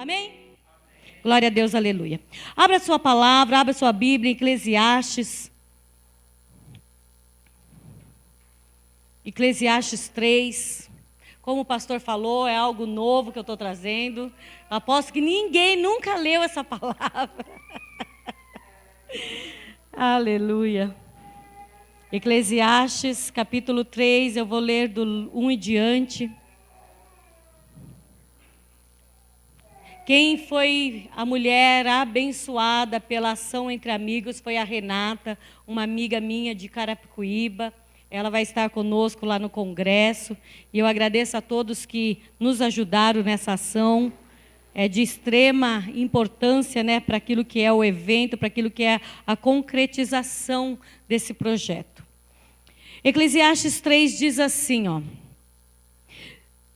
Amém? Glória a Deus, aleluia. Abra sua palavra, abra sua Bíblia, Eclesiastes. Eclesiastes 3. Como o pastor falou, é algo novo que eu estou trazendo. Aposto que ninguém nunca leu essa palavra. Aleluia. Eclesiastes, capítulo 3, eu vou ler do 1 em diante. Quem foi a mulher abençoada pela ação entre amigos foi a Renata, uma amiga minha de Carapicuíba. Ela vai estar conosco lá no congresso. E eu agradeço a todos que nos ajudaram nessa ação. É de extrema importância, né, para aquilo que é o evento, para aquilo que é a concretização desse projeto. Eclesiastes 3 diz assim, ó: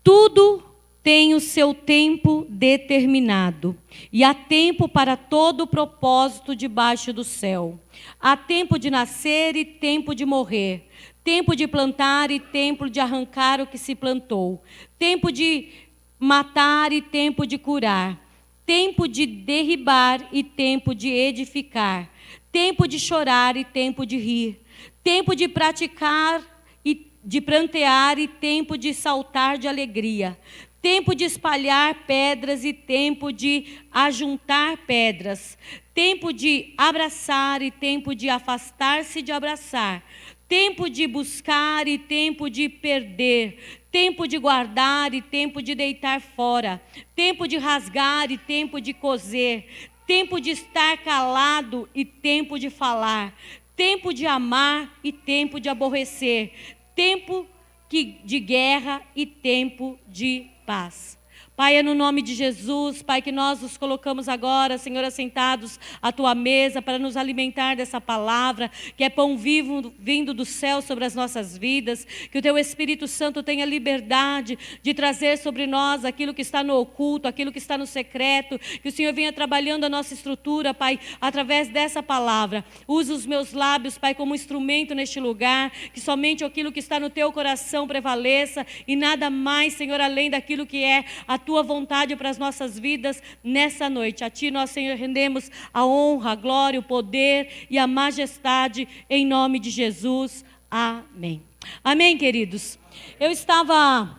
tudo tem o seu tempo determinado, e há tempo para todo propósito debaixo do céu. Há tempo de nascer e tempo de morrer, tempo de plantar e tempo de arrancar o que se plantou, tempo de matar e tempo de curar, tempo de derribar e tempo de edificar, tempo de chorar e tempo de rir, tempo de praticar e de prantear e tempo de saltar de alegria, tempo de espalhar pedras e tempo de ajuntar pedras, tempo de abraçar e tempo de afastar-se de abraçar, tempo de buscar e tempo de perder, tempo de guardar e tempo de deitar fora, tempo de rasgar e tempo de coser, tempo de estar calado e tempo de falar, tempo de amar e tempo de aborrecer, tempo de guerra e tempo de paz. Pai, é no nome de Jesus, Pai, que nós nos colocamos agora, Senhor, assentados à Tua mesa para nos alimentar dessa palavra, que é pão vivo vindo do céu sobre as nossas vidas, que o Teu Espírito Santo tenha liberdade de trazer sobre nós aquilo que está no oculto, aquilo que está no secreto, que o Senhor venha trabalhando a nossa estrutura, Pai, através dessa palavra. Use os meus lábios, Pai, como instrumento neste lugar, que somente aquilo que está no Teu coração prevaleça e nada mais, Senhor, além daquilo que é a Tua vontade para as nossas vidas nessa noite. A Ti nós, Senhor, rendemos a honra, a glória, o poder e a majestade em nome de Jesus. Amém. Amém, queridos. Eu estava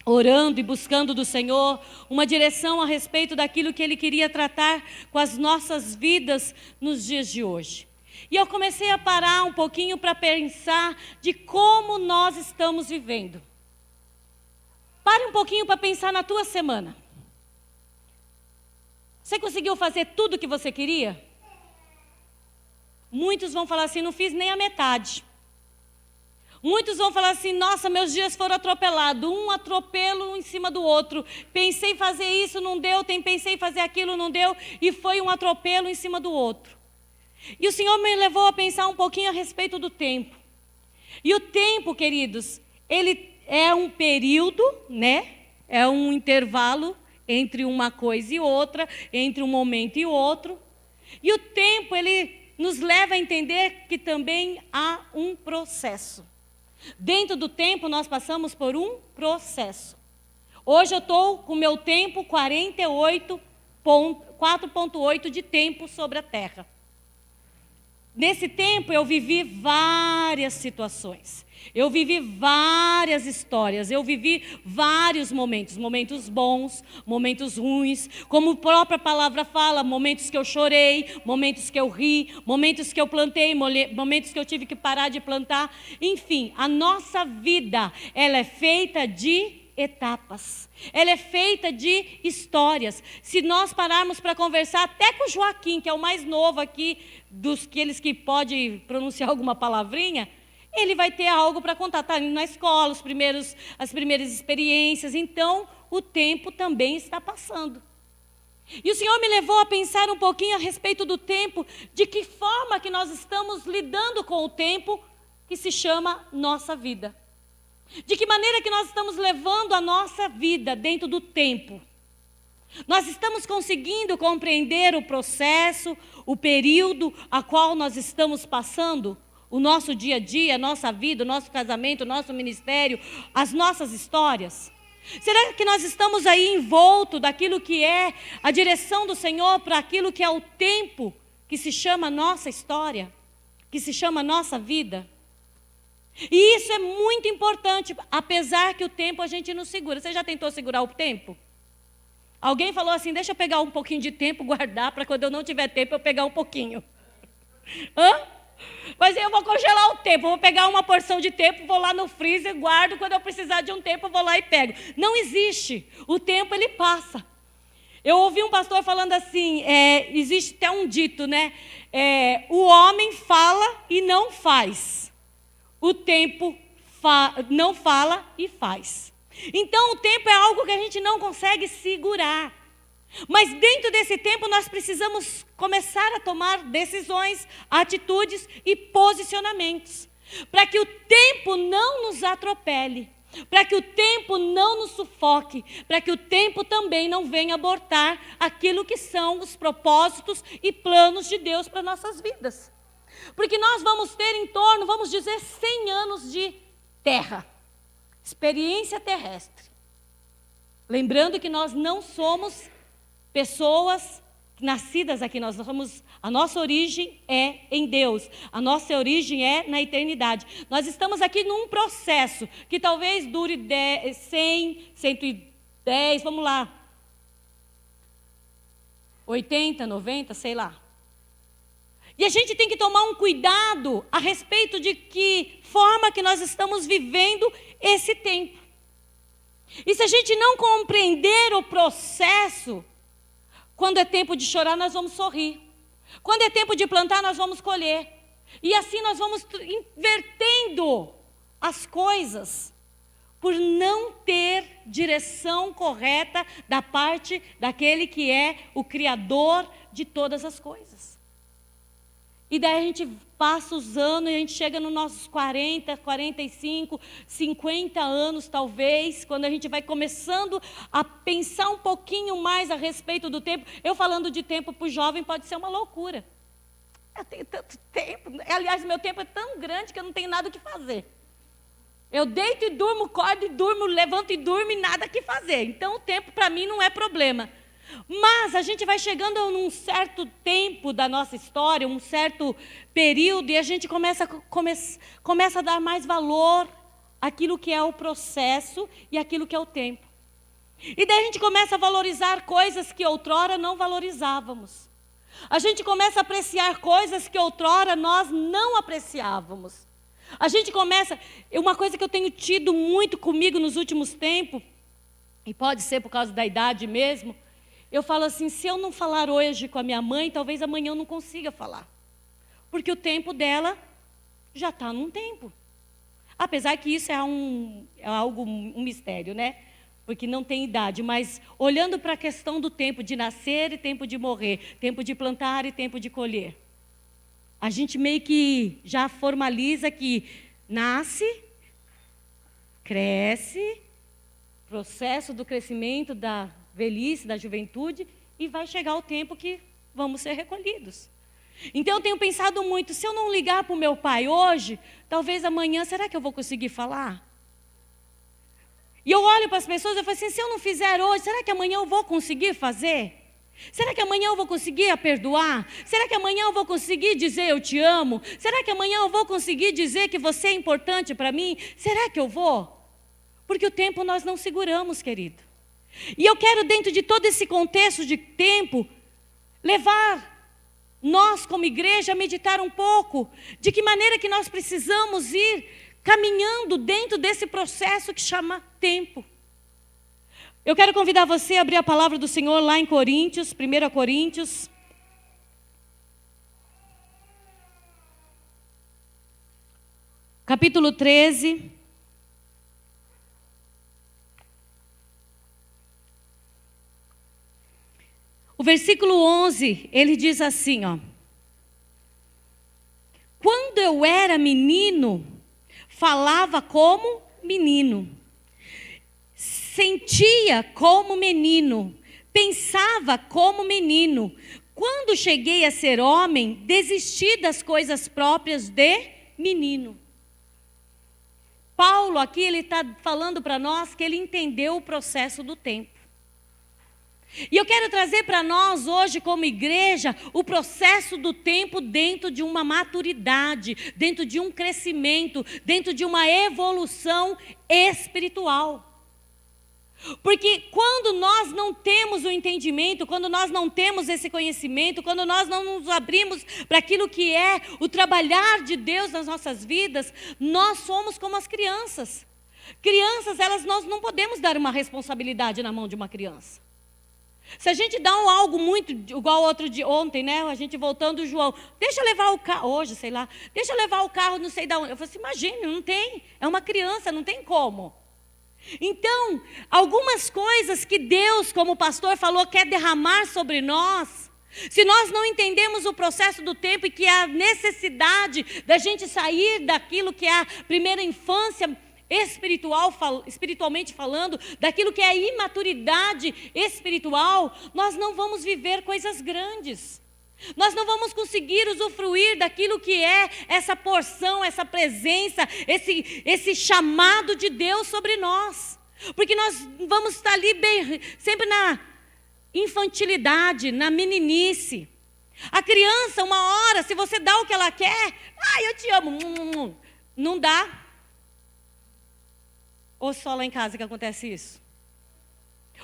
orando e buscando do Senhor uma direção a respeito daquilo que Ele queria tratar com as nossas vidas nos dias de hoje. E eu comecei a parar um pouquinho para pensar de como nós estamos vivendo. Pare um pouquinho para pensar na tua semana. Você conseguiu fazer tudo o que você queria? Muitos vão falar assim, não fiz nem a metade. Muitos vão falar assim, nossa, meus dias foram atropelados, um atropelo em cima do outro. Pensei em fazer isso, não deu, pensei em fazer aquilo, não deu, e foi um atropelo em cima do outro. E o Senhor me levou a pensar um pouquinho a respeito do tempo. E o tempo, queridos, ele é um período, né? É um intervalo entre uma coisa e outra, entre um momento e outro. E o tempo, ele nos leva a entender que também há um processo. Dentro do tempo, nós passamos por um processo. Hoje eu estou com o meu tempo 4,8 de tempo sobre a terra. Nesse tempo, eu vivi várias situações. Eu vivi várias histórias, eu vivi vários momentos, momentos bons, momentos ruins, como a própria palavra fala, momentos que eu chorei, momentos que eu ri, momentos que eu plantei, momentos que eu tive que parar de plantar. Enfim, a nossa vida, ela é feita de etapas, ela é feita de histórias. Se nós pararmos para conversar até com o Joaquim, que é o mais novo aqui, dos aqueles que pode pronunciar alguma palavrinha, ele vai ter algo para contar, está indo na escola, as primeiras experiências, então o tempo também está passando. E o Senhor me levou a pensar um pouquinho a respeito do tempo, de que forma que nós estamos lidando com o tempo que se chama nossa vida. De que maneira que nós estamos levando a nossa vida dentro do tempo. Nós estamos conseguindo compreender o processo, o período a qual nós estamos passando? O nosso dia a dia, a nossa vida, o nosso casamento, o nosso ministério, as nossas histórias. Será que nós estamos aí envolto daquilo que é a direção do Senhor para aquilo que é o tempo que se chama nossa história, que se chama nossa vida? E isso é muito importante, apesar que o tempo a gente não segura. Você já tentou segurar o tempo? Alguém falou assim, deixa eu pegar um pouquinho de tempo, guardar, para quando eu não tiver tempo eu pegar um pouquinho. Hã? Mas eu vou congelar o tempo, eu vou pegar uma porção de tempo, vou lá no freezer, guardo, quando eu precisar de um tempo eu vou lá e pego. Não existe, o tempo ele passa. Eu ouvi um pastor falando assim, existe até um dito, né? O homem fala e não faz, o tempo não fala e faz. Então o tempo é algo que a gente não consegue segurar. Mas dentro desse tempo nós precisamos começar a tomar decisões, atitudes e posicionamentos, para que o tempo não nos atropele, para que o tempo não nos sufoque, para que o tempo também não venha abortar aquilo que são os propósitos e planos de Deus para nossas vidas. Porque nós vamos ter em torno, vamos dizer, 100 anos de terra, experiência terrestre. Lembrando que nós não somos pessoas nascidas aqui, a nossa origem é em Deus, a nossa origem é na eternidade. Nós estamos aqui num processo que talvez dure 100, 110, vamos lá, 80, 90, sei lá. E a gente tem que tomar um cuidado a respeito de que forma que nós estamos vivendo esse tempo. E se a gente não compreender o processo, quando é tempo de chorar, nós vamos sorrir. Quando é tempo de plantar, nós vamos colher. E assim nós vamos invertendo as coisas, por não ter direção correta da parte daquele que é o Criador de todas as coisas. E daí a gente passa os anos e a gente chega nos nossos 40, 45, 50 anos talvez, quando a gente vai começando a pensar um pouquinho mais a respeito do tempo. Eu falando de tempo para o jovem pode ser uma loucura. Eu tenho tanto tempo, aliás, meu tempo é tão grande que eu não tenho nada o que fazer. Eu deito e durmo, acordo e durmo, levanto e durmo e nada que fazer. Então o tempo para mim não é problema. Mas a gente vai chegando num certo tempo da nossa história, um certo período, e a gente começa a dar mais valor àquilo que é o processo e àquilo que é o tempo. E daí a gente começa a valorizar coisas que outrora não valorizávamos. A gente começa a apreciar coisas que outrora nós não apreciávamos. A gente começa... Uma coisa que eu tenho tido muito comigo nos últimos tempos, e pode ser por causa da idade mesmo, eu falo assim, se eu não falar hoje com a minha mãe, talvez amanhã eu não consiga falar. Porque o tempo dela já está num tempo. Apesar que isso é um mistério, né? Porque não tem idade. Mas olhando para a questão do tempo de nascer e tempo de morrer, tempo de plantar e tempo de colher, a gente meio que já formaliza que nasce, cresce, processo do crescimento da velhice, da juventude, e vai chegar o tempo que vamos ser recolhidos. Então eu tenho pensado muito, se eu não ligar para o meu pai hoje, talvez amanhã, será que eu vou conseguir falar? E eu olho para as pessoas e falo assim, se eu não fizer hoje, será que amanhã eu vou conseguir fazer? Será que amanhã eu vou conseguir a perdoar? Será que amanhã eu vou conseguir dizer eu te amo? Será que amanhã eu vou conseguir dizer que você é importante para mim? Será que eu vou? Porque o tempo nós não seguramos, querido. E eu quero, dentro de todo esse contexto de tempo, levar nós como igreja a meditar um pouco de que maneira que nós precisamos ir caminhando dentro desse processo que chama tempo. Eu quero convidar você a abrir a palavra do Senhor lá em Coríntios, 1 Coríntios. Capítulo 13. O versículo 11, ele diz assim, ó. Quando eu era menino, falava como menino, sentia como menino, pensava como menino. Quando cheguei a ser homem, desisti das coisas próprias de menino. Paulo aqui, ele está falando para nós que ele entendeu o processo do tempo. E eu quero trazer para nós hoje, como igreja, o processo do tempo dentro de uma maturidade, dentro de um crescimento, dentro de uma evolução espiritual. Porque quando nós não temos o entendimento, quando nós não temos esse conhecimento, quando nós não nos abrimos para aquilo que é o trabalhar de Deus nas nossas vidas, nós somos como as crianças. Crianças, nós não podemos dar uma responsabilidade na mão de uma criança. Se a gente dá algo muito, igual outro de ontem, né? A gente voltando, o João, deixa eu levar o carro, hoje, sei lá, deixa eu levar o carro, não sei de onde. Eu falei assim, imagine, não tem, é uma criança, não tem como. Então, algumas coisas que Deus, como o pastor falou, quer derramar sobre nós, se nós não entendemos o processo do tempo e que a necessidade da gente sair daquilo que é a primeira infância espiritualmente falando, daquilo que é a imaturidade espiritual, nós não vamos viver coisas grandes. Nós não vamos conseguir usufruir daquilo que é essa porção, essa presença, esse chamado de Deus sobre nós. Porque nós vamos estar ali sempre na infantilidade, na meninice. A criança, uma hora, se você dá o que ela quer, eu te amo, não dá. Ou só lá em casa que acontece isso?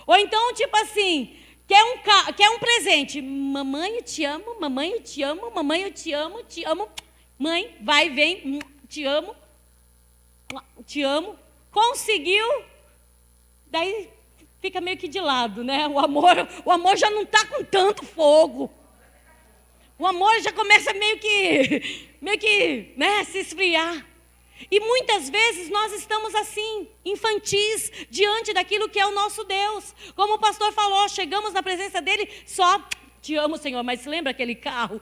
Ou então, tipo assim, quer um presente. Mamãe, eu te amo, mamãe, eu te amo, mamãe, eu te amo, te amo. Mãe, vai, vem, te amo, te amo. Conseguiu, daí fica meio que de lado, né? O amor já não está com tanto fogo. O amor já começa meio que, né, se esfriar. E muitas vezes nós estamos assim, infantis, diante daquilo que é o nosso Deus. Como o pastor falou, chegamos na presença dele só, te amo, Senhor, mas lembra aquele carro?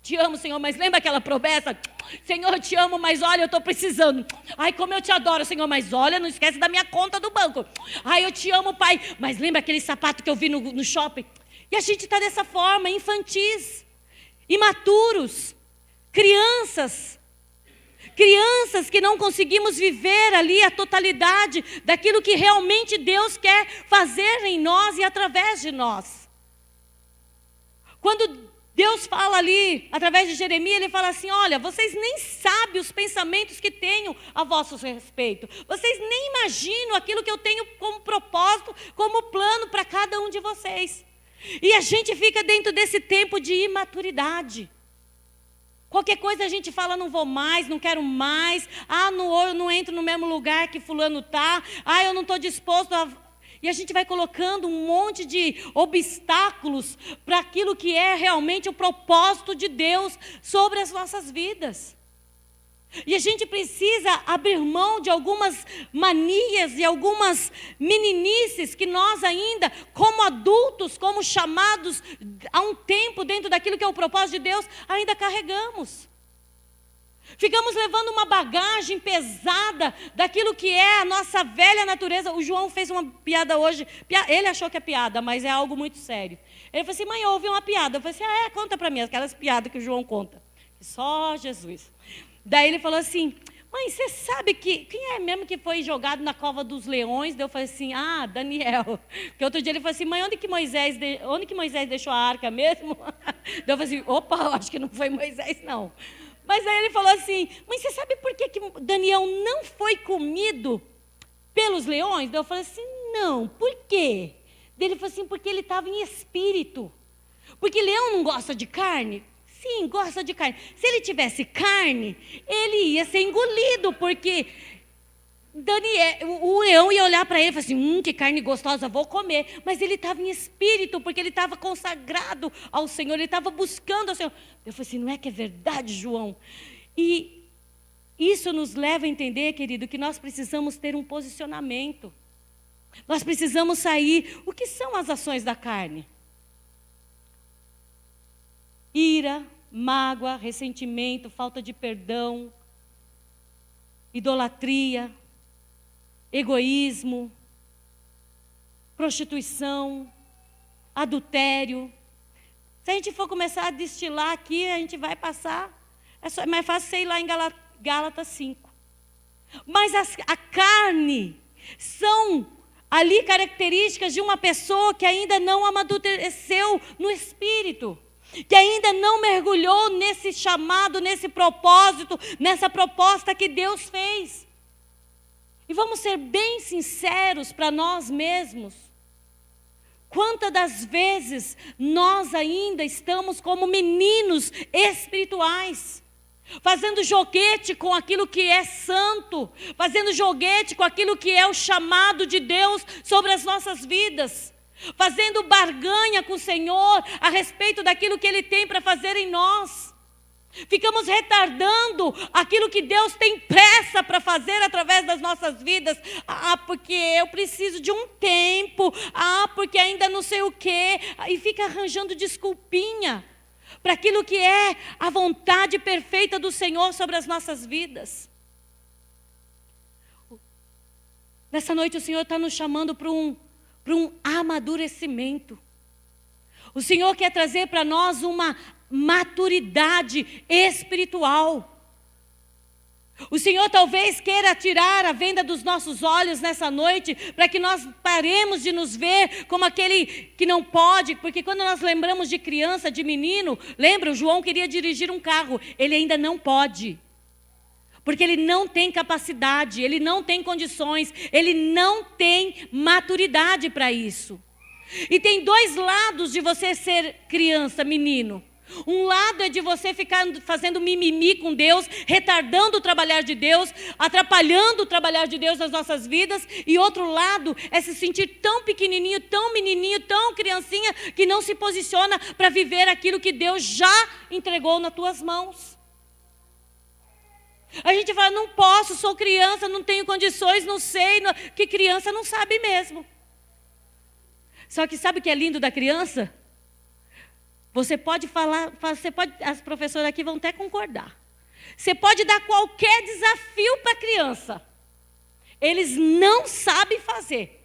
Te amo, Senhor, mas lembra aquela promessa? Senhor, eu te amo, mas olha, eu estou precisando. Ai, como eu te adoro, Senhor, mas olha, não esquece da minha conta do banco. Ai, eu te amo, Pai, mas lembra aquele sapato que eu vi no shopping? E a gente está dessa forma, infantis, imaturos, crianças que não conseguimos viver ali a totalidade daquilo que realmente Deus quer fazer em nós e através de nós. Quando Deus fala ali, através de Jeremias, ele fala assim, olha, vocês nem sabem os pensamentos que tenho a vosso respeito. Vocês nem imaginam aquilo que eu tenho como propósito, como plano para cada um de vocês. E a gente fica dentro desse tempo de imaturidade. Qualquer coisa a gente fala, não vou mais, não quero mais. Eu não entro no mesmo lugar que fulano está. Eu não estou disposto a... E a gente vai colocando um monte de obstáculos para aquilo que é realmente o propósito de Deus sobre as nossas vidas. E a gente precisa abrir mão de algumas manias e algumas meninices que nós ainda, como adultos, como chamados a um tempo dentro daquilo que é o propósito de Deus, ainda carregamos. Ficamos levando uma bagagem pesada daquilo que é a nossa velha natureza. O João fez uma piada hoje, ele achou que é piada, mas é algo muito sério. Ele falou assim, mãe, eu ouvi uma piada. Eu falei assim, conta para mim, aquelas piadas que o João conta. Só Jesus. Daí ele falou assim, mãe, você sabe quem é mesmo que foi jogado na cova dos leões? Daí eu falei assim, Daniel. Porque outro dia ele falou assim, mãe, onde que Moisés deixou a arca mesmo? Daí eu falei assim, opa, acho que não foi Moisés não. Mas aí ele falou assim, mãe, você sabe por que Daniel não foi comido pelos leões? Daí eu falei assim, não, por quê? Daí ele falou assim, porque ele estava em espírito. Porque leão não gosta de carne? Sim, gosta de carne. Se ele tivesse carne, ele ia ser engolido, porque o leão ia olhar para ele e falar assim, que carne gostosa, vou comer. Mas ele estava em espírito, porque ele estava consagrado ao Senhor, ele estava buscando ao Senhor. Eu falei assim, não é que é verdade, João? E isso nos leva a entender, querido, que nós precisamos ter um posicionamento. Nós precisamos sair. O que são as ações da carne? Ira, mágoa, ressentimento, falta de perdão, idolatria, egoísmo, prostituição, adultério. Se a gente for começar a destilar aqui, a gente vai passar. É mais fácil você ir lá em Gálatas 5. Mas a carne são ali características de uma pessoa que ainda não amadureceu no espírito, que ainda não mergulhou nesse chamado, nesse propósito, nessa proposta que Deus fez. E vamos ser bem sinceros para nós mesmos. Quantas das vezes nós ainda estamos como meninos espirituais, fazendo joguete com aquilo que é santo, fazendo joguete com aquilo que é o chamado de Deus sobre as nossas vidas, fazendo barganha com o Senhor a respeito daquilo que Ele tem para fazer em nós. Ficamos retardando aquilo que Deus tem pressa para fazer através das nossas vidas. Porque eu preciso de um tempo. Porque ainda não sei o quê. E fica arranjando desculpinha para aquilo que é a vontade perfeita do Senhor sobre as nossas vidas. Nessa noite o Senhor está nos chamando para um amadurecimento. O Senhor quer trazer para nós uma maturidade espiritual. O Senhor talvez queira tirar a venda dos nossos olhos nessa noite, para que nós paremos de nos ver como aquele que não pode, porque quando nós lembramos de criança, de menino, lembra, o João queria dirigir um carro, ele ainda não pode, porque ele não tem capacidade, ele não tem condições, ele não tem maturidade para isso. E tem dois lados de você ser criança, menino. Um lado é de você ficar fazendo mimimi com Deus, retardando o trabalhar de Deus, atrapalhando o trabalhar de Deus nas nossas vidas. E outro lado é se sentir tão pequenininho, tão menininho, tão criancinha, que não se posiciona para viver aquilo que Deus já entregou nas tuas mãos. A gente fala, não posso, sou criança, não tenho condições, não sei, que criança não sabe mesmo. Só que sabe o que é lindo da criança? Você pode falar, as professoras aqui vão até concordar. Você pode dar qualquer desafio para a criança. Eles não sabem fazer.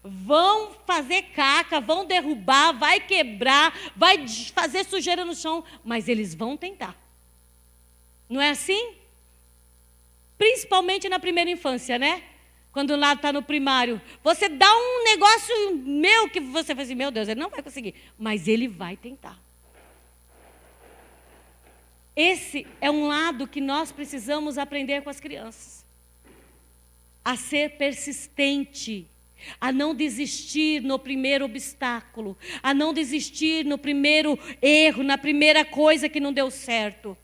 Vão fazer caca, vão derrubar, vai quebrar, vai fazer sujeira no chão, mas eles vão tentar. Não é assim? Principalmente na primeira infância, né? Quando o lado está no primário, você dá um negócio meu que você fala assim, meu Deus, ele não vai conseguir. Mas ele vai tentar. Esse é um lado que nós precisamos aprender com as crianças. A ser persistente, a não desistir no primeiro obstáculo, a não desistir no primeiro erro, na primeira coisa que não deu certo.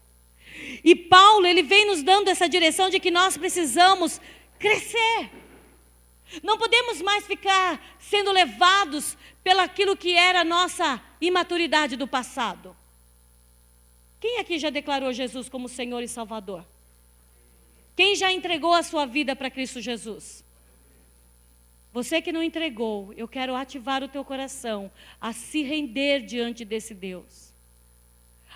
E Paulo, ele vem nos dando essa direção de que nós precisamos crescer. Não podemos mais ficar sendo levados pelaquilo que era a nossa imaturidade do passado. Quem aqui já declarou Jesus como Senhor e Salvador? Quem já entregou a sua vida para Cristo Jesus? Você que não entregou, eu quero ativar o teu coração a se render diante desse Deus.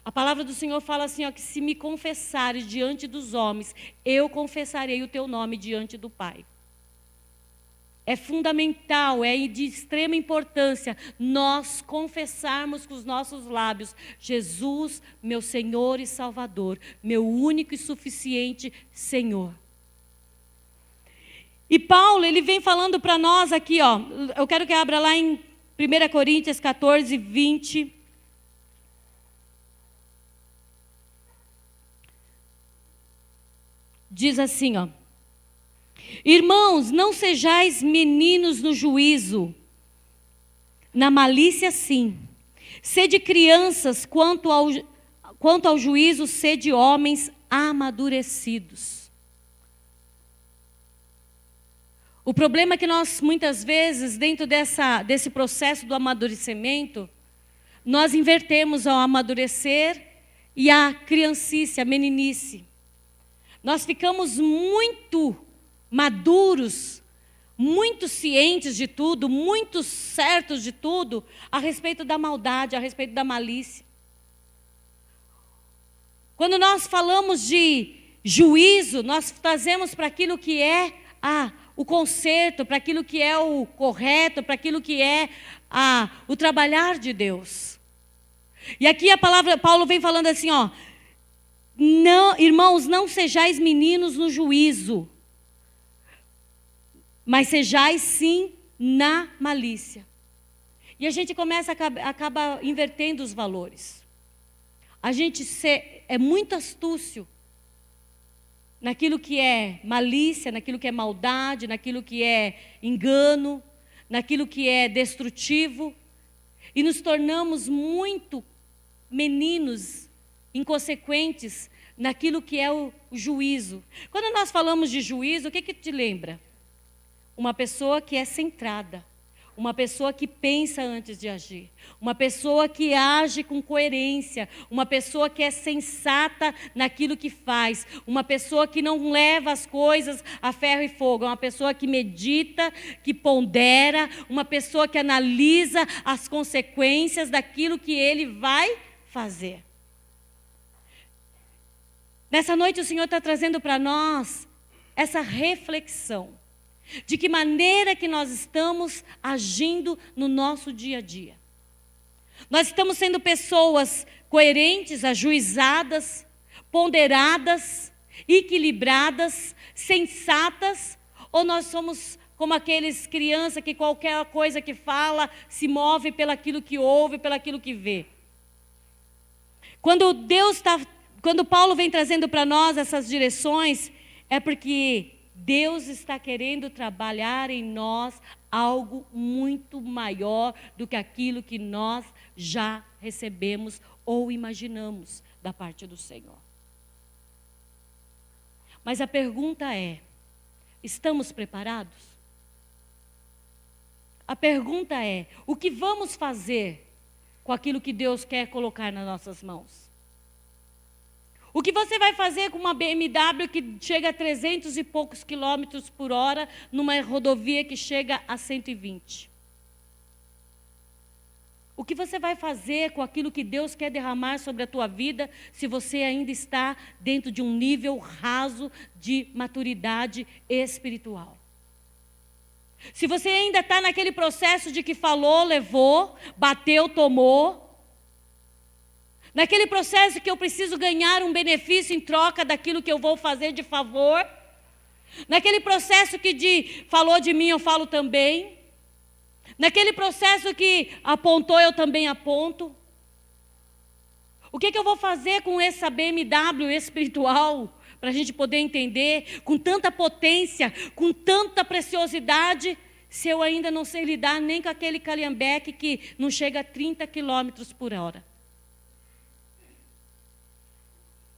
A palavra do Senhor fala assim, que se me confessares diante dos homens, eu confessarei o teu nome diante do Pai. É fundamental, é de extrema importância nós confessarmos com os nossos lábios, Jesus, meu Senhor e Salvador, meu único e suficiente Senhor. E Paulo, ele vem falando para nós aqui, eu quero que abra lá em 1 Coríntios 14, 20. Diz assim, irmãos, não sejais meninos no juízo, na malícia sim. Sede crianças, quanto ao juízo, sede homens amadurecidos. O problema é que nós, muitas vezes, dentro desse processo do amadurecimento, nós invertemos ao amadurecer e a criancice, a meninice. Nós ficamos muito maduros, muito cientes de tudo, muito certos de tudo, a respeito da maldade, a respeito da malícia. Quando nós falamos de juízo, nós trazemos para aquilo que é o conserto, para aquilo que é o correto, para aquilo que é o trabalhar de Deus. E aqui a palavra, Paulo vem falando assim, não, irmãos, não sejais meninos no juízo. mas sejais sim na malícia. E a gente acaba invertendo os valores. A gente é muito astúcio naquilo que é malícia, naquilo que é maldade, naquilo que é engano, naquilo que é destrutivo, e nos tornamos muito meninos inconsequentes naquilo que é o juízo. Quando nós falamos de juízo, o que te lembra? Uma pessoa que é centrada, uma pessoa que pensa antes de agir, uma pessoa que age com coerência, uma pessoa que é sensata naquilo que faz, uma pessoa que não leva as coisas a ferro e fogo, uma pessoa que medita, que pondera, uma pessoa que analisa as consequências daquilo que ele vai fazer. Nessa noite o Senhor está trazendo para nós essa reflexão. De que maneira que nós estamos agindo no nosso dia a dia. Nós estamos sendo pessoas coerentes, ajuizadas, ponderadas, equilibradas, sensatas, ou nós somos como aqueles crianças que qualquer coisa que fala se move pelaquilo que ouve, pelaquilo que vê. Quando Paulo vem trazendo para nós essas direções, é porque Deus está querendo trabalhar em nós algo muito maior do que aquilo que nós já recebemos ou imaginamos da parte do Senhor. Mas a pergunta é: estamos preparados? A pergunta é: o que vamos fazer com aquilo que Deus quer colocar nas nossas mãos? O que você vai fazer com uma BMW que chega a 300 e poucos quilômetros por hora, numa rodovia que chega a 120? O que você vai fazer com aquilo que Deus quer derramar sobre a tua vida, se você ainda está dentro de um nível raso de maturidade espiritual? Se você ainda está naquele processo de que falou, levou, bateu, tomou, naquele processo que eu preciso ganhar um benefício em troca daquilo que eu vou fazer de favor. Naquele processo que falou de mim, eu falo também. Naquele processo que apontou, eu também aponto. O que eu vou fazer com essa BMW espiritual? Para a gente poder entender, com tanta potência, com tanta preciosidade, se eu ainda não sei lidar nem com aquele calhambeque que não chega a 30 quilômetros por hora.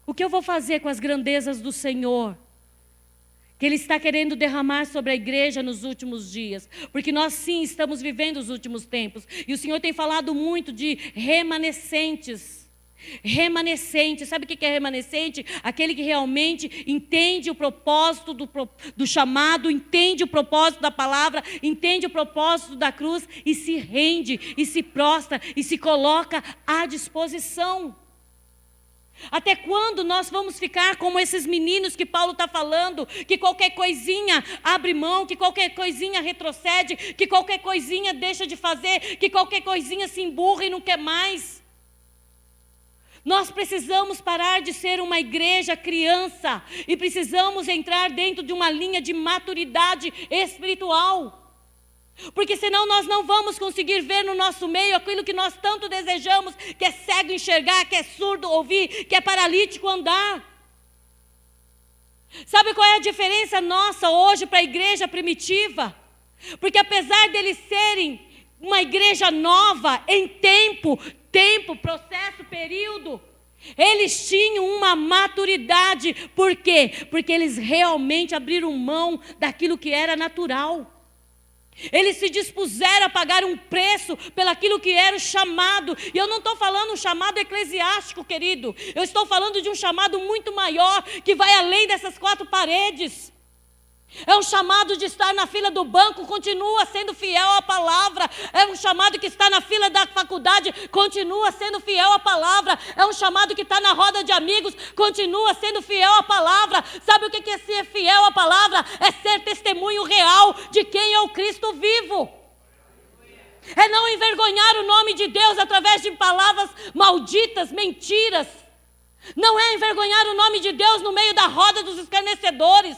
O que eu vou fazer com as grandezas do Senhor, que Ele está querendo derramar sobre a igreja nos últimos dias? Porque nós sim estamos vivendo os últimos tempos. E o Senhor tem falado muito de remanescentes. Remanescente, sabe o que é remanescente? Aquele que realmente entende o propósito do chamado, entende o propósito da palavra, entende o propósito da cruz e se rende, e se prostra, e se coloca à disposição. Até quando nós vamos ficar como esses meninos que Paulo está falando, que qualquer coisinha abre mão, que qualquer coisinha retrocede, que qualquer coisinha deixa de fazer, que qualquer coisinha se emburra e não quer mais? Nós precisamos parar de ser uma igreja criança e precisamos entrar dentro de uma linha de maturidade espiritual. Porque senão nós não vamos conseguir ver no nosso meio aquilo que nós tanto desejamos, que é cego enxergar, que é surdo ouvir, que é paralítico andar. Sabe qual é a diferença nossa hoje para a igreja primitiva? Porque apesar deles serem uma igreja nova em tempo, processo, período, eles tinham uma maturidade. Por quê? Porque eles realmente abriram mão daquilo que era natural. Eles se dispuseram a pagar um preço pelaquilo que era o chamado. E eu não estou falando um chamado eclesiástico, querido. Eu estou falando de um chamado muito maior, que vai além dessas quatro paredes. É um chamado de estar na fila do banco, continua sendo fiel à palavra. É um chamado que está na fila da faculdade, continua sendo fiel à palavra. É um chamado que está na roda de amigos, continua sendo fiel à palavra. Sabe o que é ser fiel à palavra? É ser testemunho real de quem é o Cristo vivo. É não envergonhar o nome de Deus através de palavras malditas, mentiras. Não é envergonhar o nome de Deus no meio da roda dos escarnecedores.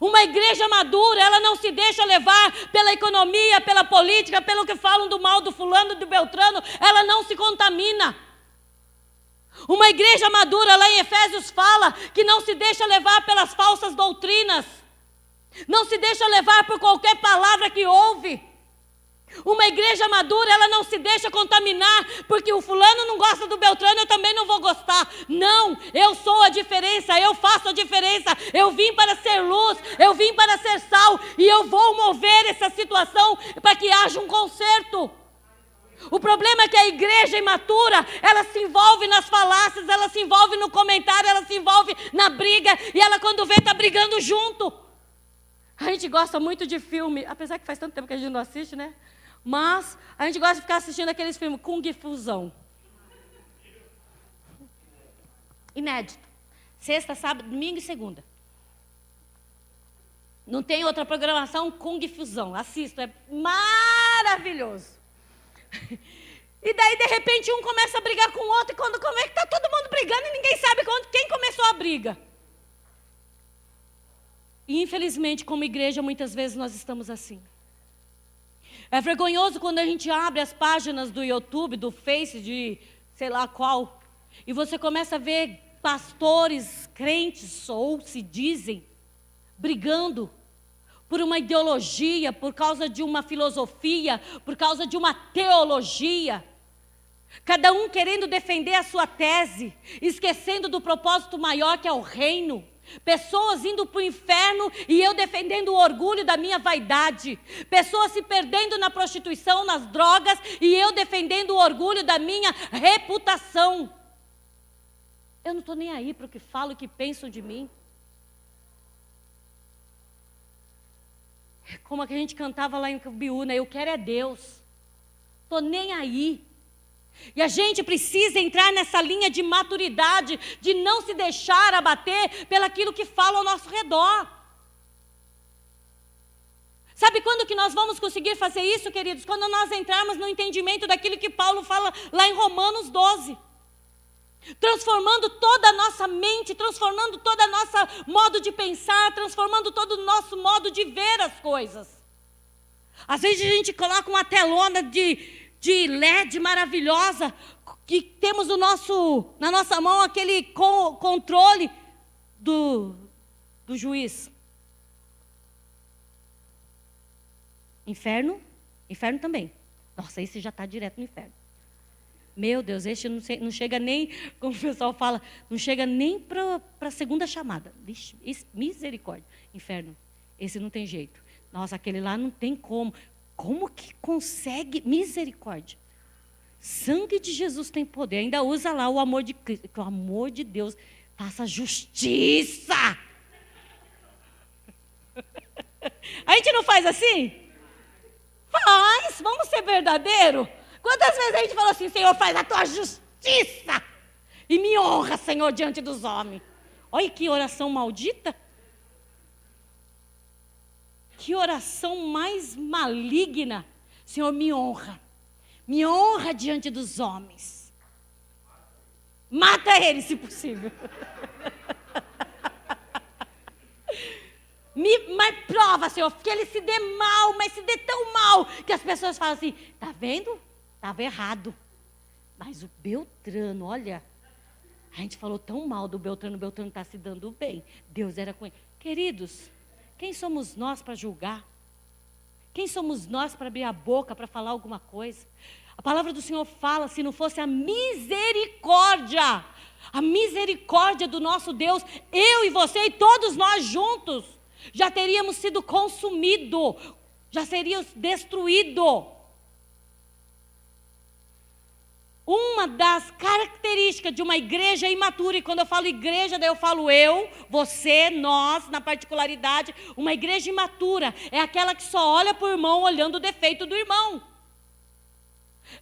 Uma igreja madura, ela não se deixa levar pela economia, pela política, pelo que falam do mal do fulano, do Beltrano, ela não se contamina. Uma igreja madura, lá em Efésios fala que não se deixa levar pelas falsas doutrinas, não se deixa levar por qualquer palavra que ouve. Uma igreja madura, ela não se deixa contaminar, porque o fulano não gosta do Beltrano, eu também não vou gostar. Não, eu sou a diferença, eu faço a diferença, eu vim para ser luz, eu vim para ser sal, e eu vou mover essa situação para que haja um conserto. O problema é que a igreja imatura, ela se envolve nas falácias, ela se envolve no comentário, ela se envolve na briga, e ela quando vê está brigando junto. A gente gosta muito de filme, apesar que faz tanto tempo que a gente não assiste, né? Mas a gente gosta de ficar assistindo aqueles filmes Kung Fusão. Inédito. Sexta, sábado, domingo e segunda. Não tem outra programação, Kung Fusão. Assisto, é maravilhoso. E daí, de repente, um começa a brigar com o outro, e quando como é que está todo mundo brigando e ninguém sabe quem começou a briga. E, infelizmente, como igreja, muitas vezes nós estamos assim. É vergonhoso quando a gente abre as páginas do YouTube, do Face, de sei lá qual, e você começa a ver pastores, crentes, ou se dizem, brigando por uma ideologia, por causa de uma filosofia, por causa de uma teologia. Cada um querendo defender a sua tese, esquecendo do propósito maior que é o reino. Pessoas indo para o inferno e eu defendendo o orgulho da minha vaidade. Pessoas se perdendo na prostituição, nas drogas, e eu defendendo o orgulho da minha reputação. Eu não estou nem aí para o que falam, o que pensam de mim. Como a gente cantava lá em Biúna, eu quero é Deus. Estou nem aí. E a gente precisa entrar nessa linha de maturidade, de não se deixar abater pelaquilo que fala ao nosso redor. Sabe quando que nós vamos conseguir fazer isso, queridos? Quando nós entrarmos no entendimento daquilo que Paulo fala lá em Romanos 12. Transformando toda a nossa mente, transformando todo o nosso modo de pensar, transformando todo o nosso modo de ver as coisas. Às vezes a gente coloca uma telona de LED maravilhosa, que temos na nossa mão aquele controle do juiz. Inferno também. Nossa, esse já está direto no inferno. Meu Deus, esse não chega nem, como o pessoal fala, não chega nem para a segunda chamada. Misericórdia. Inferno, esse não tem jeito. Nossa, aquele lá não tem como. Como que consegue? Misericórdia. Sangue de Jesus tem poder. Ainda usa lá o amor de Cristo. Que o amor de Deus faça justiça. A gente não faz assim? Faz. Vamos ser verdadeiro. Quantas vezes a gente falou assim, Senhor, faz a tua justiça e me honra, Senhor, diante dos homens. Olha que oração maldita. Que oração mais maligna. Senhor, me honra diante dos homens. Mata ele, se possível. Mas prova, Senhor, que ele se dê mal, mas se dê tão mal, que as pessoas falam assim, tá vendo? Estava errado. Mas o Beltrano, olha, a gente falou tão mal do Beltrano, o Beltrano está se dando bem. Deus era com ele. Queridos, quem somos nós para julgar? Quem somos nós para abrir a boca, para falar alguma coisa? A palavra do Senhor fala, se não fosse a misericórdia do nosso Deus, eu e você e todos nós juntos, já teríamos sido consumidos, já seríamos destruídos. Uma das características de uma igreja imatura, e quando eu falo igreja, daí eu falo eu, você, nós, na particularidade, uma igreja imatura é aquela que só olha para o irmão olhando o defeito do irmão.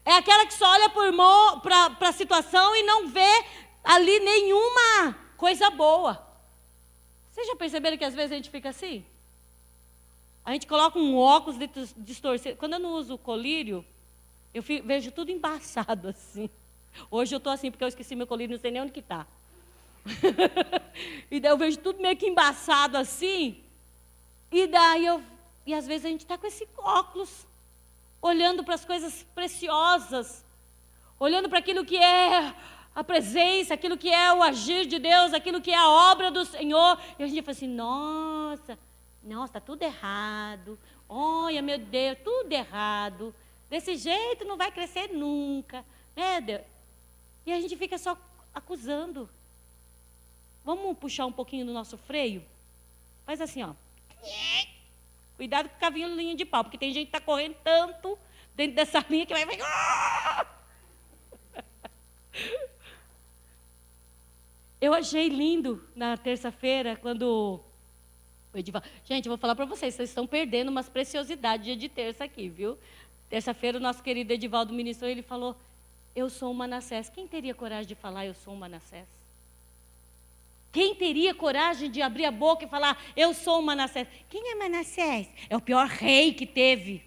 É aquela que só olha para a situação e não vê ali nenhuma coisa boa. Vocês já perceberam que às vezes a gente fica assim? A gente coloca um óculos distorcido. Quando eu não uso colírio, eu vejo tudo embaçado assim. Hoje eu estou assim, porque eu esqueci meu colírio, não sei nem onde que está. E daí eu vejo tudo meio que embaçado assim. E às vezes a gente está com esse óculos, olhando para as coisas preciosas, olhando para aquilo que é a presença, aquilo que é o agir de Deus, aquilo que é a obra do Senhor. E a gente fala assim, nossa, está tudo errado. Olha, meu Deus, tudo errado. Desse jeito não vai crescer nunca, né, Deus? E a gente fica só acusando. Vamos puxar um pouquinho do nosso freio? Faz assim, ó. Cuidado com o cavinho linha de pau, porque tem gente que está correndo tanto dentro dessa linha que vai... Eu achei lindo na terça-feira, quando o Edivaldo... Gente, eu vou falar para vocês estão perdendo umas preciosidades dia de terça aqui, viu? Terça-feira o nosso querido Edivaldo ministrou, ele falou, eu sou um Manassés. Quem teria coragem de falar, eu sou um Manassés? Quem teria coragem de abrir a boca e falar, eu sou um Manassés? Quem é Manassés? É o pior rei que teve.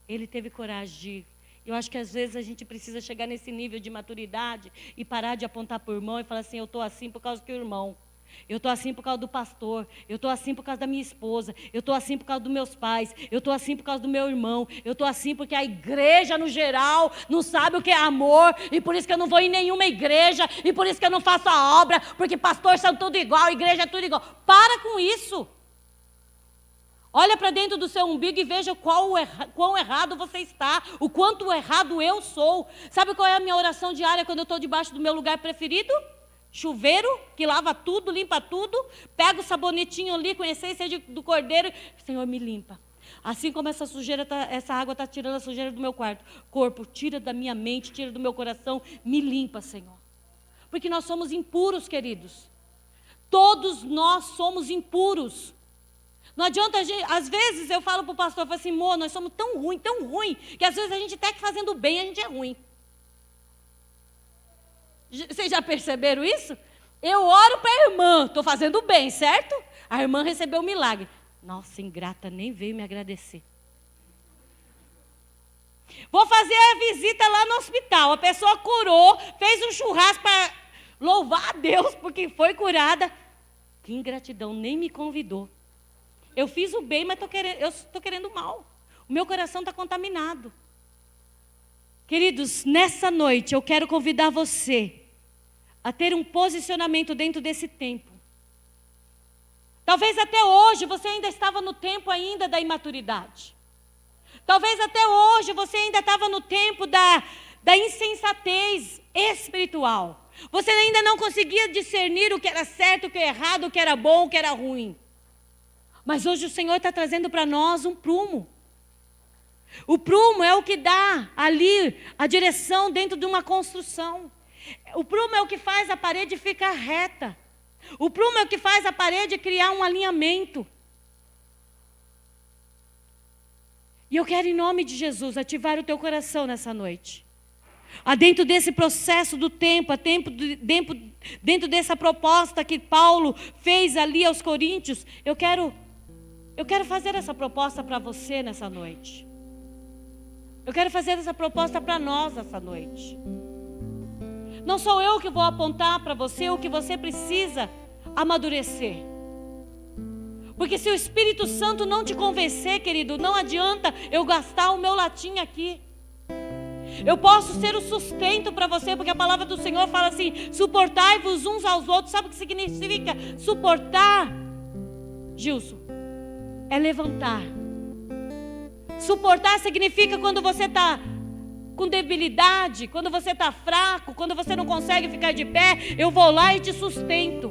Ele teve coragem de... Eu acho que às vezes a gente precisa chegar nesse nível de maturidade e parar de apontar para o irmão e falar assim, eu estou assim por causa do irmão. Eu estou assim por causa do pastor, eu estou assim por causa da minha esposa, eu estou assim por causa dos meus pais, eu estou assim por causa do meu irmão, eu estou assim porque a igreja no geral não sabe o que é amor, e por isso que eu não vou em nenhuma igreja, e por isso que eu não faço a obra, porque pastores são tudo igual, igreja é tudo igual. Para com isso. Olha para dentro do seu umbigo e veja quão errado você está, o quanto errado eu sou. Sabe qual é a minha oração diária quando eu estou debaixo do meu lugar preferido? Chuveiro, que lava tudo, limpa tudo, pega o sabonetinho ali com essência do cordeiro, Senhor, me limpa. Assim como essa sujeira, essa água está tirando a sujeira do meu corpo, tira da minha mente, tira do meu coração, me limpa, Senhor. Porque nós somos impuros, queridos. Todos nós somos impuros. Não adianta, às vezes eu falo para o pastor, eu falo assim, amor, nós somos tão ruim, que às vezes a gente até que fazendo bem, a gente é ruim. Vocês já perceberam isso? Eu oro para a irmã, estou fazendo bem, certo? A irmã recebeu o milagre. Nossa, ingrata, nem veio me agradecer. Vou fazer a visita lá no hospital. A pessoa curou, fez um churrasco para louvar a Deus porque foi curada. Que ingratidão, nem me convidou. Eu fiz o bem, mas eu estou querendo o mal. O meu coração está contaminado. Queridos, nessa noite eu quero convidar você a ter um posicionamento dentro desse tempo. Talvez até hoje você ainda estava no tempo ainda da imaturidade. Talvez até hoje você ainda estava no tempo da insensatez espiritual. Você ainda não conseguia discernir o que era certo, o que era errado, o que era bom, o que era ruim. Mas hoje o Senhor está trazendo para nós um prumo. O prumo é o que dá ali a direção dentro de uma construção. O prumo é o que faz a parede ficar reta. O prumo é o que faz a parede criar um alinhamento. E eu quero, em nome de Jesus, ativar o teu coração nessa noite. Dentro desse processo do tempo, dentro dessa proposta que Paulo fez ali aos Coríntios, eu quero fazer essa proposta para você nessa noite. Eu quero fazer essa proposta para nós essa noite. Não sou eu que vou apontar para você o que você precisa amadurecer. Porque se o Espírito Santo não te convencer, querido, não adianta eu gastar o meu latim aqui. Eu posso ser o sustento para você, porque a palavra do Senhor fala assim, suportai-vos uns aos outros. Sabe o que significa suportar, Gilson? É levantar. Suportar significa quando você está com debilidade, quando você está fraco, quando você não consegue ficar de pé, eu vou lá e te sustento.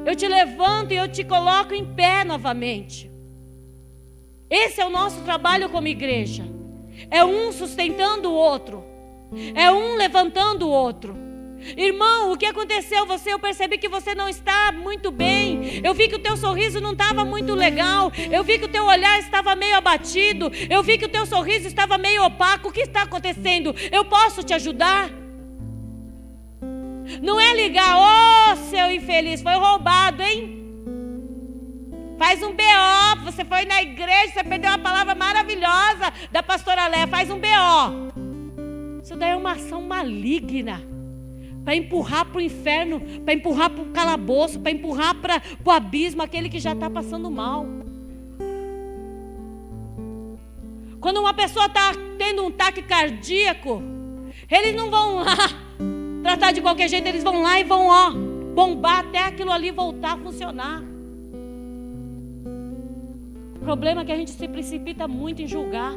Eu te levanto e eu te coloco em pé novamente. Esse é o nosso trabalho como igreja. É um sustentando o outro. É um levantando o outro. Irmão, o que aconteceu? Eu percebi que você não está muito bem. Eu vi que o teu sorriso não estava muito legal. Eu vi que o teu olhar estava meio abatido. Eu vi que o teu sorriso estava meio opaco. O que está acontecendo? Eu posso te ajudar? Não é ligar, seu infeliz, foi roubado, hein? Faz um BO, você foi na igreja, você perdeu uma palavra maravilhosa da pastora Léa, faz um BO. Isso daí é uma ação maligna. para empurrar para o inferno, para empurrar para o calabouço, para empurrar para o abismo aquele que já está passando mal. Quando uma pessoa está tendo um ataque cardíaco, eles não vão lá tratar de qualquer jeito, eles vão lá e vão bombar até aquilo ali voltar a funcionar. O problema é que a gente se precipita muito em julgar.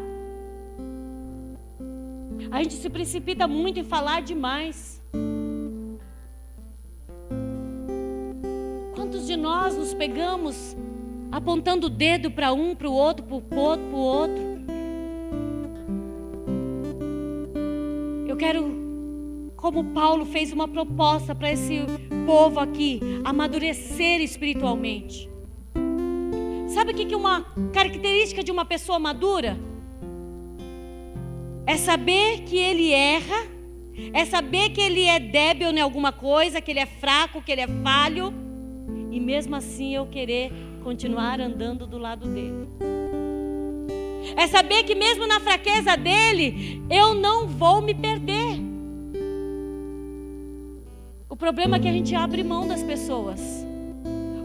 A gente se precipita muito em falar demais. Quantos de nós nos pegamos apontando o dedo para um, para o outro, para o outro? Eu quero, como Paulo fez uma proposta para esse povo aqui, amadurecer espiritualmente. Sabe o que é uma característica de uma pessoa madura? É saber que ele erra, é saber que ele é débil em alguma coisa, que ele é fraco, que ele é falho, e mesmo assim eu querer continuar andando do lado dele. É saber que mesmo na fraqueza dele, eu não vou me perder. O problema é que a gente abre mão das pessoas,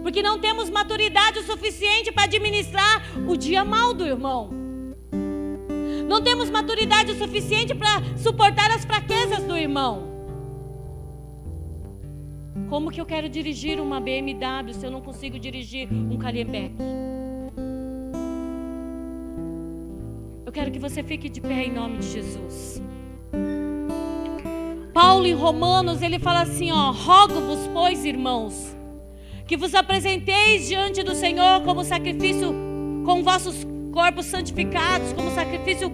porque não temos maturidade o suficiente para administrar o dia mal do irmão. Não temos maturidade o suficiente para suportar as fraquezas do irmão. Como que eu quero dirigir uma BMW se eu não consigo dirigir um Calhambeque? Eu quero que você fique de pé em nome de Jesus. Paulo em Romanos, ele fala assim, rogo-vos, pois, irmãos, que vos apresenteis diante do Senhor como sacrifício, com vossos corpos santificados, como sacrifício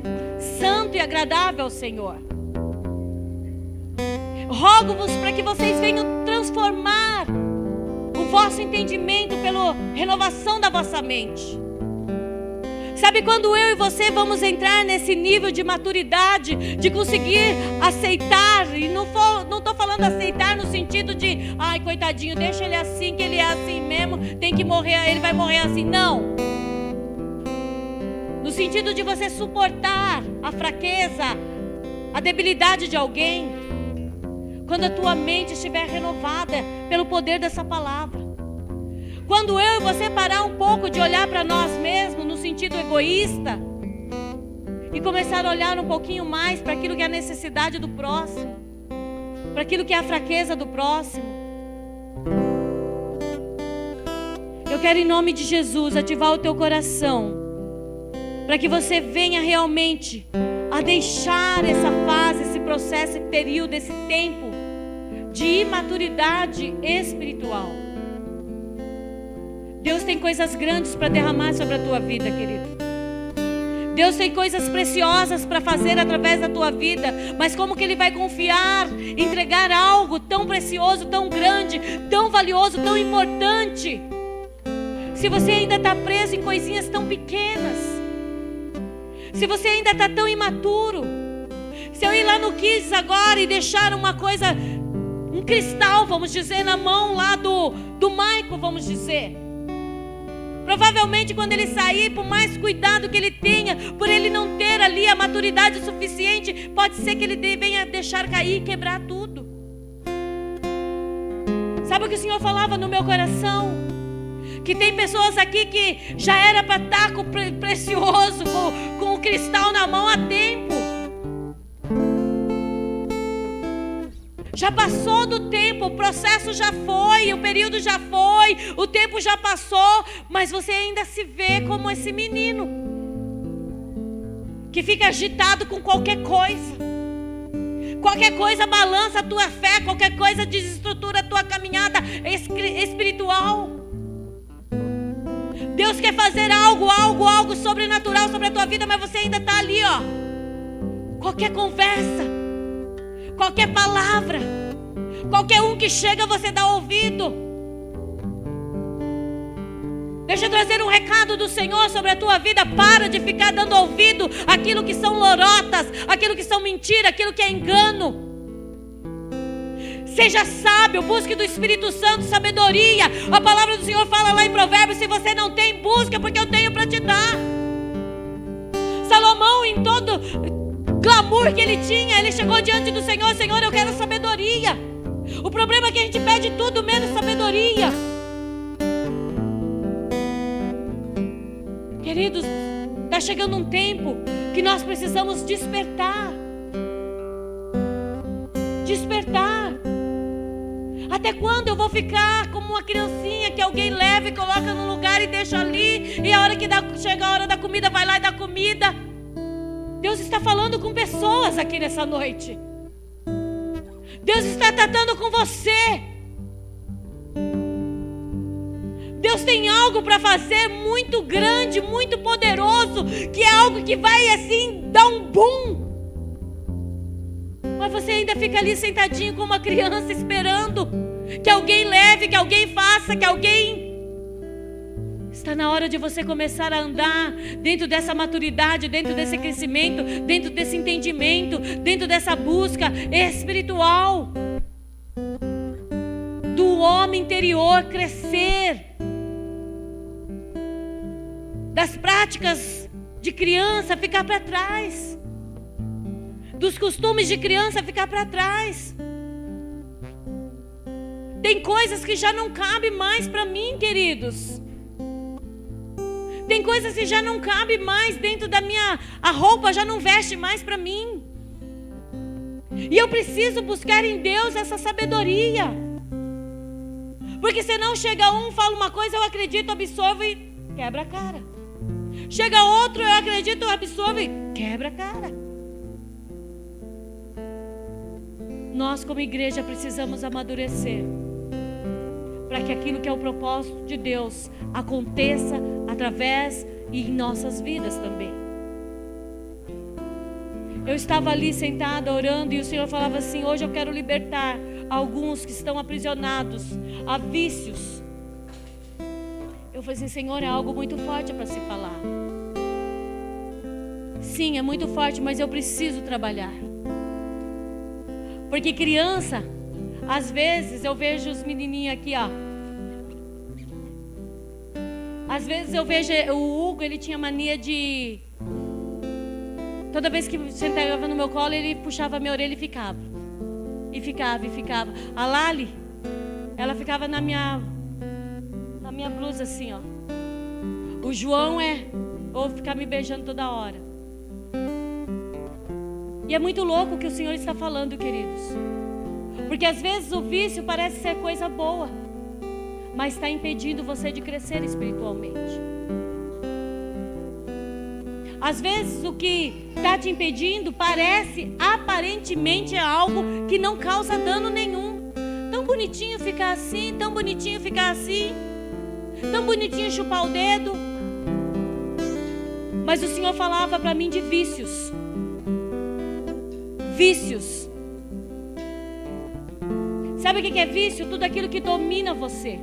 santo e agradável ao Senhor. Rogo-vos para que vocês venham transformar o vosso entendimento pela renovação da vossa mente. Sabe quando eu e você vamos entrar nesse nível de maturidade, de conseguir aceitar, e não estou falando aceitar no sentido de, ai coitadinho, deixa ele assim, que ele é assim mesmo, tem que morrer, ele vai morrer assim, não. No sentido de você suportar a fraqueza, a debilidade de alguém, quando a tua mente estiver renovada pelo poder dessa palavra. Quando eu e você parar um pouco de olhar para nós mesmos no sentido egoísta e começar a olhar um pouquinho mais para aquilo que é a necessidade do próximo, para aquilo que é a fraqueza do próximo. Eu quero em nome de Jesus ativar o teu coração para que você venha realmente a deixar essa fase, esse processo, esse período, esse tempo de imaturidade espiritual. Deus tem coisas grandes para derramar sobre a tua vida, querido. Deus tem coisas preciosas para fazer através da tua vida, mas como que Ele vai confiar, entregar algo tão precioso, tão grande, tão valioso, tão importante, se você ainda está preso em coisinhas tão pequenas? Se você ainda está tão imaturo? Se eu ir lá no Kids agora e deixar uma coisa, um cristal, vamos dizer, na mão lá do Maico, vamos dizer, provavelmente quando ele sair, por mais cuidado que ele tenha, por ele não ter ali a maturidade suficiente, pode ser que ele venha deixar cair e quebrar tudo. Sabe o que o Senhor falava no meu coração? Que tem pessoas aqui que já era para estar com o precioso, com o cristal na mão há tempo. Já passou do tempo, o processo já foi, o período já foi, o tempo já passou, mas você ainda se vê como esse menino que fica agitado com qualquer coisa. Qualquer coisa balança a tua fé, qualquer coisa desestrutura a tua caminhada espiritual. Deus quer fazer algo sobrenatural sobre a tua vida, mas você ainda está ali, Qualquer conversa, qualquer palavra, qualquer um que chega, você dá ouvido. Deixa eu trazer um recado do Senhor sobre a tua vida. Para de ficar dando ouvido àquilo que são lorotas, aquilo que são mentira, aquilo que é engano. Seja sábio, busque do Espírito Santo sabedoria. A palavra do Senhor fala lá em Provérbios: se você não tem, busca, porque eu tenho para te dar. Salomão, em todo glamour que ele tinha, ele chegou diante do Senhor: Senhor, eu quero sabedoria. O problema é que a gente pede tudo menos sabedoria. Queridos, está chegando um tempo que nós precisamos despertar. Despertar. Até quando eu vou ficar como uma criancinha que alguém leva e coloca num lugar e deixa ali, e a hora que chega a hora da comida, vai lá e dá comida? Deus está falando com pessoas aqui nessa noite. Deus está tratando com você. Deus tem algo para fazer muito grande, muito poderoso, que é algo que vai assim dar um boom. Mas você ainda fica ali sentadinho como uma criança esperando que alguém leve, que alguém faça, que alguém... Está na hora de você começar a andar dentro dessa maturidade, dentro desse crescimento, dentro desse entendimento, dentro dessa busca espiritual do homem interior crescer, das práticas de criança ficar para trás, dos costumes de criança ficar para trás. Tem coisas que já não cabem mais para mim, queridos. Tem coisas que já não cabem mais dentro da minha... A roupa já não veste mais para mim. E eu preciso buscar em Deus essa sabedoria. Porque senão chega um, fala uma coisa, eu acredito, absorvo e quebra a cara. Chega outro, eu acredito, eu absorvo e quebra a cara. Nós como igreja precisamos amadurecer, para que aquilo que é o propósito de Deus aconteça através e em nossas vidas também. Eu estava ali sentada orando e o Senhor falava assim: hoje eu quero libertar alguns que estão aprisionados a vícios. Eu falei assim: Senhor, é algo muito forte para se falar. Sim, é muito forte, mas eu preciso trabalhar. Porque criança, às vezes eu vejo os menininhos aqui, ó. Às vezes eu vejo o Hugo, ele tinha mania de... Toda vez que sentava no meu colo, ele puxava a minha orelha e ficava. E ficava, e ficava. A Lali, ela ficava na minha blusa assim, ó. O João ou ficar me beijando toda hora. E é muito louco o que o Senhor está falando, queridos. Porque às vezes o vício parece ser coisa boa, mas está impedindo você de crescer espiritualmente. Às vezes o que está te impedindo parece, aparentemente, é algo que não causa dano nenhum. Tão bonitinho ficar assim, tão bonitinho ficar assim, tão bonitinho chupar o dedo. Mas o Senhor falava para mim de vícios. Vícios. Sabe o que é vício? Tudo aquilo que domina você.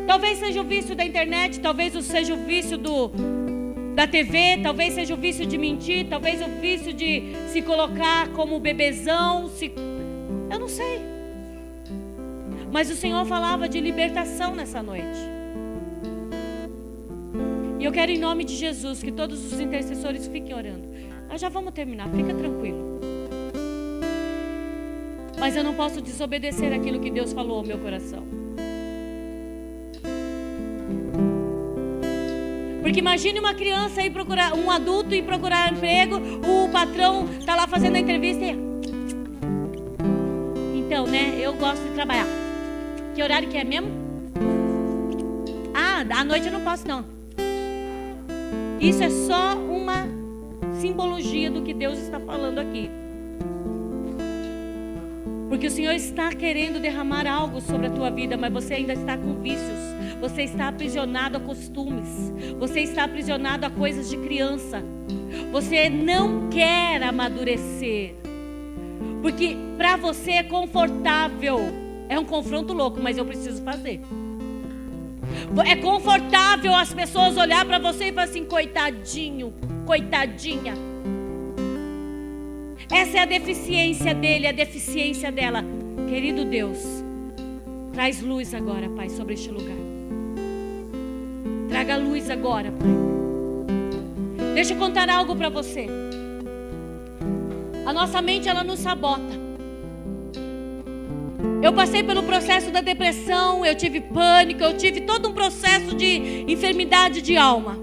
Talvez seja o vício da internet, talvez seja o vício da TV, talvez seja o vício de mentir, talvez o vício de se colocar como bebezão, eu não sei. Mas o Senhor falava de libertação nessa noite. E eu quero, em nome de Jesus, que todos os intercessores fiquem orando. Nós já vamos terminar, fica tranquilo. Mas eu não posso desobedecer aquilo que Deus falou ao meu coração. Porque imagine uma criança ir procurar, um adulto ir procurar emprego, o patrão está lá fazendo a entrevista e... Então, né, eu gosto de trabalhar. Que horário que é mesmo? Ah, à noite eu não posso não. Isso é só uma simbologia do que Deus está falando aqui. Porque o Senhor está querendo derramar algo sobre a tua vida, mas você ainda está com vícios. Você está aprisionado a costumes. Você está aprisionado a coisas de criança. Você não quer amadurecer. Porque para você é confortável. É um confronto louco, mas eu preciso fazer. É confortável as pessoas olhar para você e falar assim: coitadinho, coitadinha. Essa é a deficiência dele, a deficiência dela. Querido Deus, traz luz agora, Pai, sobre este lugar. Traga luz agora, Pai. Deixa eu contar algo para você. A nossa mente, ela nos sabota. Eu passei pelo processo da depressão, eu tive pânico, eu tive todo um processo de enfermidade de alma.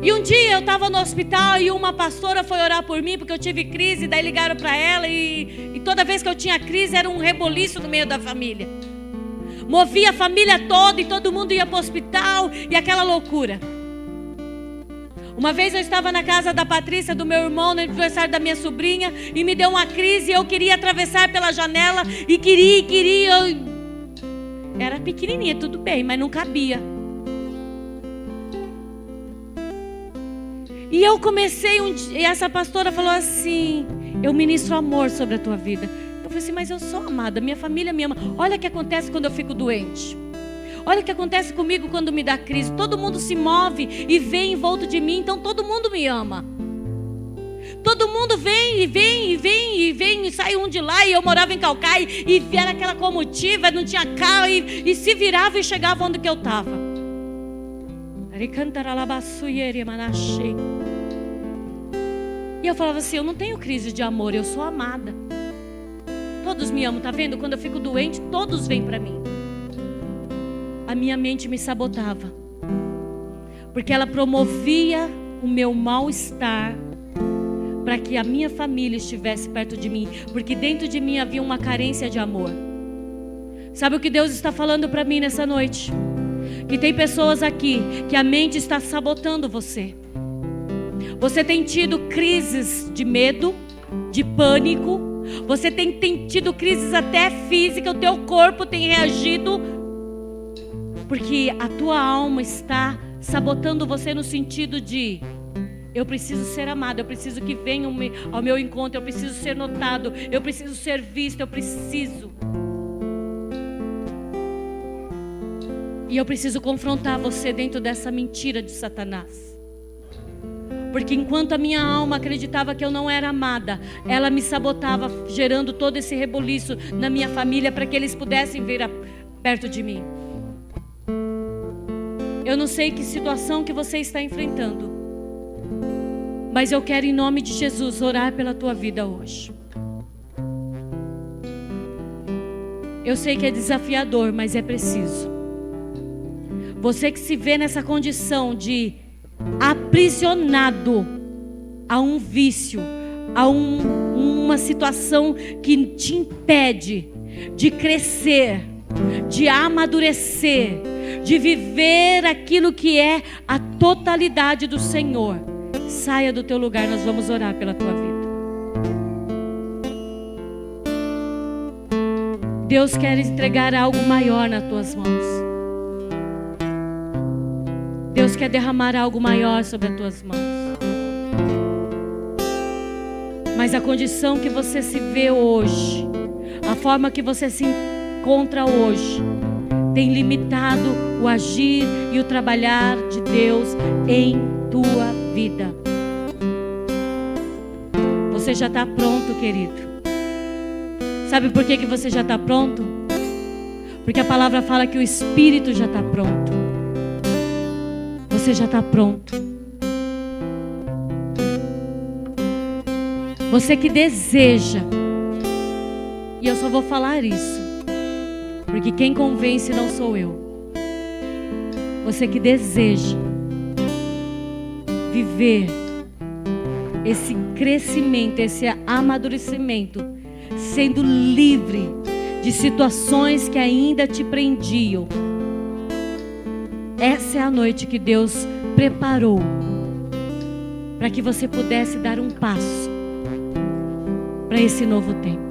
E um dia eu estava no hospital e uma pastora foi orar por mim porque eu tive crise, daí ligaram para ela e toda vez que eu tinha crise era um reboliço no meio da família. Movia a família toda e todo mundo ia para o hospital e aquela loucura. Uma vez eu estava na casa da Patrícia, do meu irmão, no aniversário da minha sobrinha, e me deu uma crise e eu queria atravessar pela janela e queria. Era pequenininha, tudo bem, mas não cabia. E eu comecei e essa pastora falou assim: eu ministro amor sobre a tua vida. Eu falei assim: mas eu sou amada, minha família me ama. Olha o que acontece quando eu fico doente. Olha o que acontece comigo quando me dá crise. Todo mundo se move e vem em volta de mim, então todo mundo me ama. Todo mundo vem e sai um de lá. E eu morava em Caucaia e era aquela comitiva, não tinha carro e se virava e chegava onde que eu estava. E eu falava assim: eu não tenho crise de amor, eu sou amada. Todos me amam, tá vendo? Quando eu fico doente, todos vêm para mim. A minha mente me sabotava, porque ela promovia o meu mal-estar para que a minha família estivesse perto de mim, porque dentro de mim havia uma carência de amor. Sabe o que Deus está falando para mim nessa noite? Que tem pessoas aqui que a mente está sabotando você. Você tem tido crises de medo, de pânico. Você tem tido crises até físicas. O teu corpo tem reagido porque a tua alma está sabotando você no sentido de: eu preciso ser amado, eu preciso que venham ao meu encontro, eu preciso ser notado, eu preciso ser visto, eu preciso. E eu preciso confrontar você dentro dessa mentira de Satanás. Porque enquanto a minha alma acreditava que eu não era amada, ela me sabotava, gerando todo esse reboliço na minha família para que eles pudessem vir perto de mim. Eu não sei que situação que você está enfrentando, mas eu quero, em nome de Jesus, orar pela tua vida hoje. Eu sei que é desafiador, mas é preciso. Você que se vê nessa condição de aprisionado a um vício, a uma situação que te impede de crescer, de amadurecer, de viver aquilo que é a totalidade do Senhor, saia do teu lugar, nós vamos orar pela tua vida. Deus quer entregar algo maior nas tuas mãos. Deus quer derramar algo maior sobre as tuas mãos. Mas a condição que você se vê hoje, a forma que você se encontra hoje, tem limitado o agir e o trabalhar de Deus em tua vida. Você já está pronto, querido. Sabe por que você já está pronto? Porque a palavra fala que o Espírito já está pronto. Você já está pronto. Você que deseja, e eu só vou falar isso, porque quem convence não sou eu. Você que deseja viver esse crescimento, esse amadurecimento, sendo livre de situações que ainda te prendiam. Essa é a noite que Deus preparou para que você pudesse dar um passo para esse novo tempo.